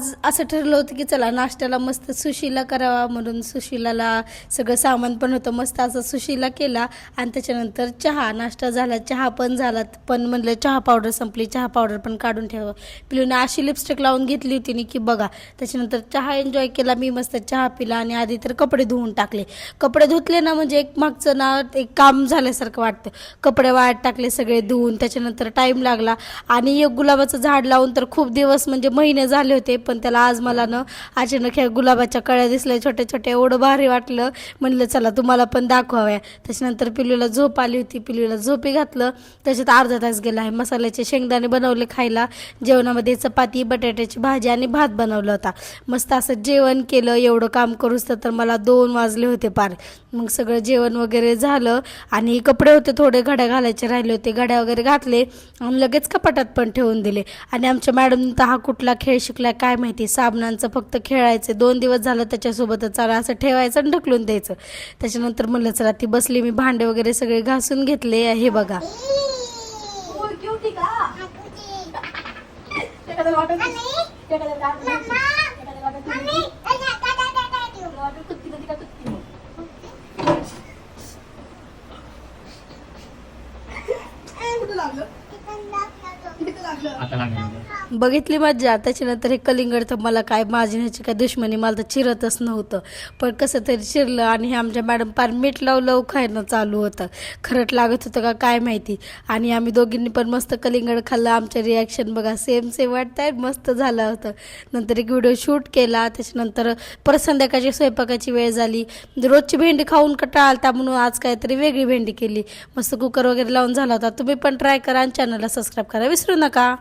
आज असं ठरलं होतं की चला नाश्त्याला मस्त सुशीला करावा, म्हणून सुशीलाला सगळं सामान पण होतं, मस्त असं सुशीला केला. आणि त्याच्यानंतर चहा, नाश्ता झाला, चहा पण झाला. पण म्हणलं चहा पावडर संपली, चहा पावडर पण काढून ठेवा. पिलूने अशी लिपस्टिक लावून घेतली होती नी की बघा. त्याच्यानंतर चहा एन्जॉय केला, मी मस्त चहा पिला आणि आधी तर कपडे धुवून टाकले. कपडे धुतले ना म्हणजे एक मागचं ना एक काम झाल्यासारखं वाटतं. कपडे वाळत टाकले सगळे धुवून, त्याच्यानंतर टाईम लागला. आणि एक गुलाबाचं झाड लावून तर खूप दिवस म्हणजे महिने झाले होते, पण त्याला आज मला ना अचानक ह्या गुलाबाच्या कळ्या दिसल्या छोट्या छोट्या, एवढं भारी वाटलं. म्हणलं चला तुम्हाला पण दाखवाव्या. त्याच्यानंतर पिलूला झोप आली होती, पिलूला झोपी घातलं. त्याच्यात अर्धा तास गेला आहे. मसाल्याचे शेंगदाणे बनवले खायला. जेवणामध्ये चपाती, बटाट्याची भाजी आणि भात बनवला होता. मस्त असं जेवण केलं. एवढं काम करूच तर मला 2 वाजले होते पार. मग सगळं जेवण वगैरे झालं आणि कपडे होते थोडे घड्या घालायचे राहिले होते, घड्या वगैरे घातले आणि लगेच कपाटात पण ठेवून दिले. आणि आमच्या मॅडम तर हा कुठला खेळ शिकलाय काय माहिती, साबणांचं फक्त खेळायचं. 2 दिवस झालं त्याच्यासोबतच चालू, असं ठेवायचं आणि ढकलून द्यायचं. त्याच्यानंतर म्हणलं चला ती बसली, मी भांडे वगैरे सगळे घासून घेतले. हे बघा बघितली मज्जा. त्याच्यानंतर हे कलिंगड तर मला काय माझी ह्याची काय दुश्मनी, मला तर चिरतच नव्हतं, पण कसं तरी चिरलं. आणि हे आमच्या मॅडम पार मीठ लावलं खायनं चालू होतं. खरंच लागत होतं का काय माहिती. आणि आम्ही दोघींनी पण मस्त कलिंगड खाल्लं. आमच्या रिॲक्शन बघा सेम वाटत आहे, मस्त झालं होतं. नंतर एक व्हिडिओ शूट केला. त्याच्यानंतर परत संध्याकाळची स्वयंपाकाची वेळ झाली. रोजची भेंडी खाऊन कंटाळा आलता म्हणून आज काहीतरी वेगळी भेंडी केली. मस्त कुकर वगैरे लावून झाला होता. तुम्ही पण ट्राय करा आणि चॅनलला सबस्क्राईब करा विसरू नका.